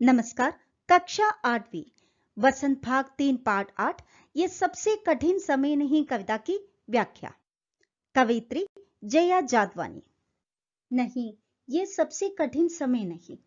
नमस्कार। कक्षा 8वीं वसंत भाग 3 पाठ 8 ये सबसे कठिन समय नहीं कविता की व्याख्या। कवयित्री जया जादवानी। नहीं, ये सबसे कठिन समय नहीं।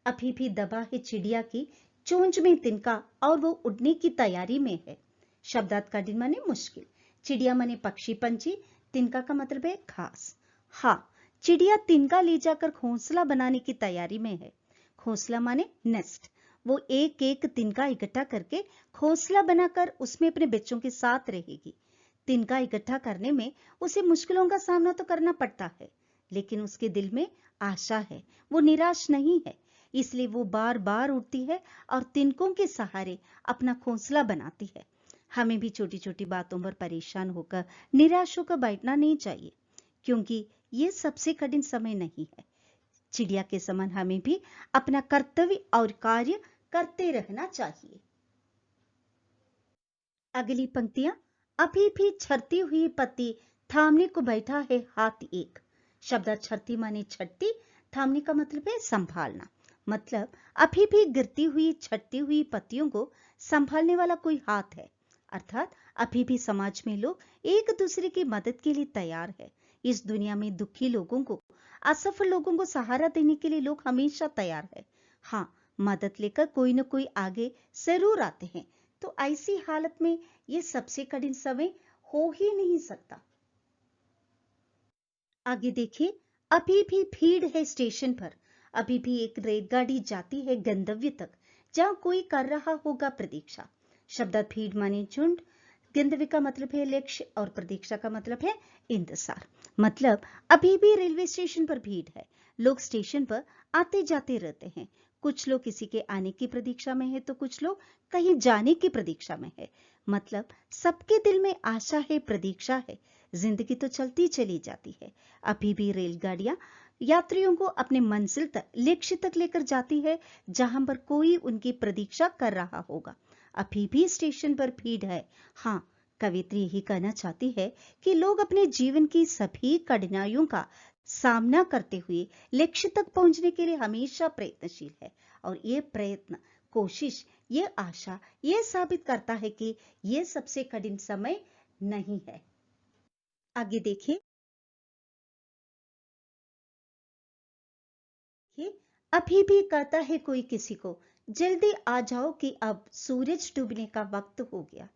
अभी भी दबा है चिड़िया की चोंच में तिनका और वो उड़ने की तैयारी में है। शब्दार्थ कठिन माने मुश्किल, चिड़िया माने पक्षी पंछी, तिनका का मतलब है घास। हाँ, चिड़िया तिनका ले जाकर घोंसला बनाने की तैयारी में है। घोंसला माने नेस्ट। वो एक एक तिनका इकट्ठा करके घोंसला बनाकर उसमें अपने बच्चों के साथ रहेगी। तिनका इकट्ठा करने में उसे मुश्किलों का सामना तो करना पड़ता है, लेकिन उसके दिल में आशा है, वो निराश नहीं है। इसलिए वो बार बार उठती है और तिनकों के सहारे अपना घोंसला बनाती है। हमें भी छोटी छोटी बातों पर परेशान होकर निराश होकर बैठना नहीं चाहिए, क्योंकि ये सबसे कठिन समय नहीं है। चिड़िया के समान हमें भी अपना कर्तव्य और कार्य करते रहना चाहिए। अगली पंक्तियां। अभी भी छरती हुई पत्ती थामने को बैठा है हाथ एक। शब्द छरती माने छटती, थामने का मतलब है संभालना। मतलब अभी भी गिरती हुई छटती हुई पत्तियों को संभालने वाला कोई हाथ है। अर्थात अभी भी समाज में लोग एक दूसरे की मदद के लिए तैयार है। इस दुनिया में दुखी लोगों को, असफल लोगों को सहारा देने के लिए लोग हमेशा तैयार है। हाँ, मदद लेकर कोई न कोई आगे जरूर आते हैं। तो ऐसी हालत में ये सबसे कठिन समय हो ही नहीं सकता। आगे देखिए। अभी भी भीड़ है स्टेशन पर। अभी भी एक रेलगाड़ी जाती है गंतव्य तक, जहां कोई कर रहा होगा प्रतीक्षा। शब्द भीड़ माने झुंड। गंतव्य का मतलब है लक्ष्य और प्रतीक्षा का मतलब है इंतजार। मतलब अभी भी रेलवे स्टेशन पर भीड़ है। लोग स्टेशन पर आते जाते रहते हैं। कुछ लोग किसी के आने की प्रतीक्षा में है, तो कुछ लोग कहीं जाने की प्रतीक्षा में है। मतलब सबके दिल में आशा है, प्रतीक्षा है। जिंदगी तो चलती चली जाती है। अभी भी रेलगाड़ियां यात्रियों को अपने मंजिल तक, लक्ष्य तक लेकर जाती है, जहां पर कोई उनकी प्रतीक्षा कर रहा होगा। अभी भी स्टेशन पर भीड़ है। हाँ, कवित्री यही कहना चाहती है कि लोग अपने जीवन की सभी कठिनाइयों का सामना करते हुए लक्ष्य तक पहुंचने के लिए हमेशा प्रयत्नशील है। और ये प्रयत्न, कोशिश, ये आशा, ये साबित करता है कि ये सबसे कठिन समय नहीं है। आगे देखिए। अभी भी कहता है कोई किसी को, जल्दी आ जाओ कि अब सूरज डूबने का वक्त हो गया।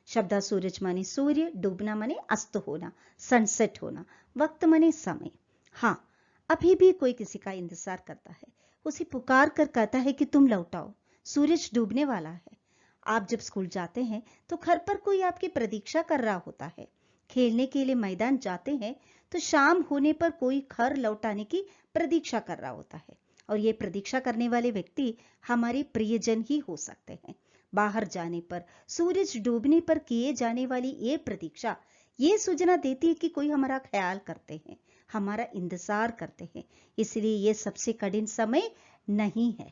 शब्द सूरज माने सूर्य, डूबना माने अस्त होना, सनसेट होना, वक्त माने समय। हाँ, अभी भी कोई किसी का इंतजार करता है। उसे पुकार कर कहता है कि तुम लौट आओ, सूरज डूबने वाला है। आप जब स्कूल जाते हैं तो घर पर कोई आपकी प्रतीक्षा कर रहा होता है। खेलने के लिए मैदान जाते हैं तो शाम होने पर कोई घर लौटाने की प्रतीक्षा कर रहा होता है। और ये प्रतीक्षा करने वाले व्यक्ति हमारे प्रियजन ही हो सकते हैं। बाहर जाने पर, सूरज डूबने पर किए जाने वाली ये प्रतीक्षा ये सूचना देती है कि कोई हमारा ख्याल करते हैं, हमारा इंतजार करते हैं। इसलिए ये सबसे कठिन समय नहीं है।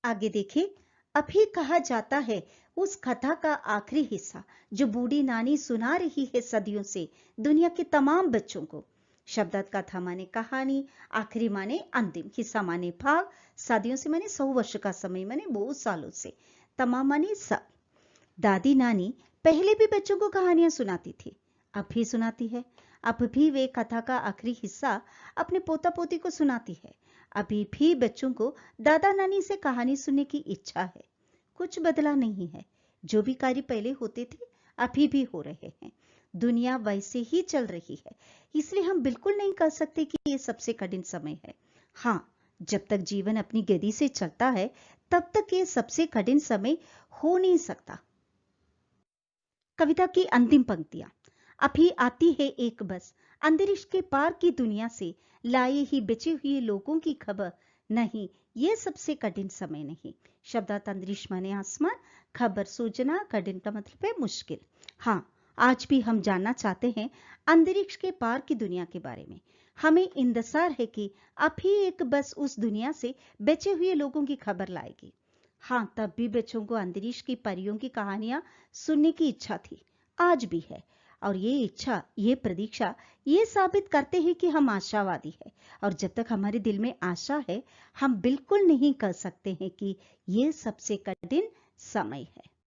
आगे देखिए। अभी कहा जाता है उस कथा का आखिरी हिस्सा जो बूढ़ी नानी सुना रही है सदियों से दुनिया के तमाम बच्चों को। शब्दार्थ कथा माने कहानी, आखिरी माने अंतिम, हिस्सा माने भाग, सदियों से माने 100 वर्ष का समय माने बहुत सालों से, तमाम माने सब। दादी नानी पहले भी बच्चों को कहानियां सुनाती थी, अब भी सुनाती है। अब भी वे कथा का आखिरी हिस्सा अपने पोता पोती को सुनाती है। अभी भी बच्चों को दादा नानी से कहानी सुनने की इच्छा है। कुछ बदला नहीं है। जो भी कार्य पहले होते थे अभी भी हो रहे हैं। दुनिया वैसे ही चल रही है। इसलिए हम बिल्कुल नहीं कह सकते कि ये सबसे कठिन समय है। हाँ, जब तक जीवन अपनी गति से चलता है तब तक ये सबसे कठिन समय हो नहीं सकता। कविता की अंतिम पंक्तियां। अभी आती है एक बस अंतरिक्ष के पार की दुनिया से, लाए ही बचे हुए लोगों की खबर। नहीं, ये सबसे कठिन समय नहीं। शब्दार्थ अंतरिक्ष माने आसमान, खबर सूचना, कठिन का मतलब है मुश्किल। हाँ, आज भी हम जानना चाहते हैं अंतरिक्ष के पार की दुनिया के बारे में। हमें इंतजार है कि अभी एक बस उस दुनिया से बचे हुए लोगों की खबर लाएगी। हाँ, तब भी बच्चों को अंतरिक्ष की परियों की कहानियां सुनने की इच्छा थी, आज भी है। और ये इच्छा, ये प्रतीक्षा, ये साबित करते हैं कि हम आशावादी है। और जब तक हमारे दिल में आशा है, हम बिल्कुल नहीं कह सकते हैं कि ये सबसे कठिन समय है।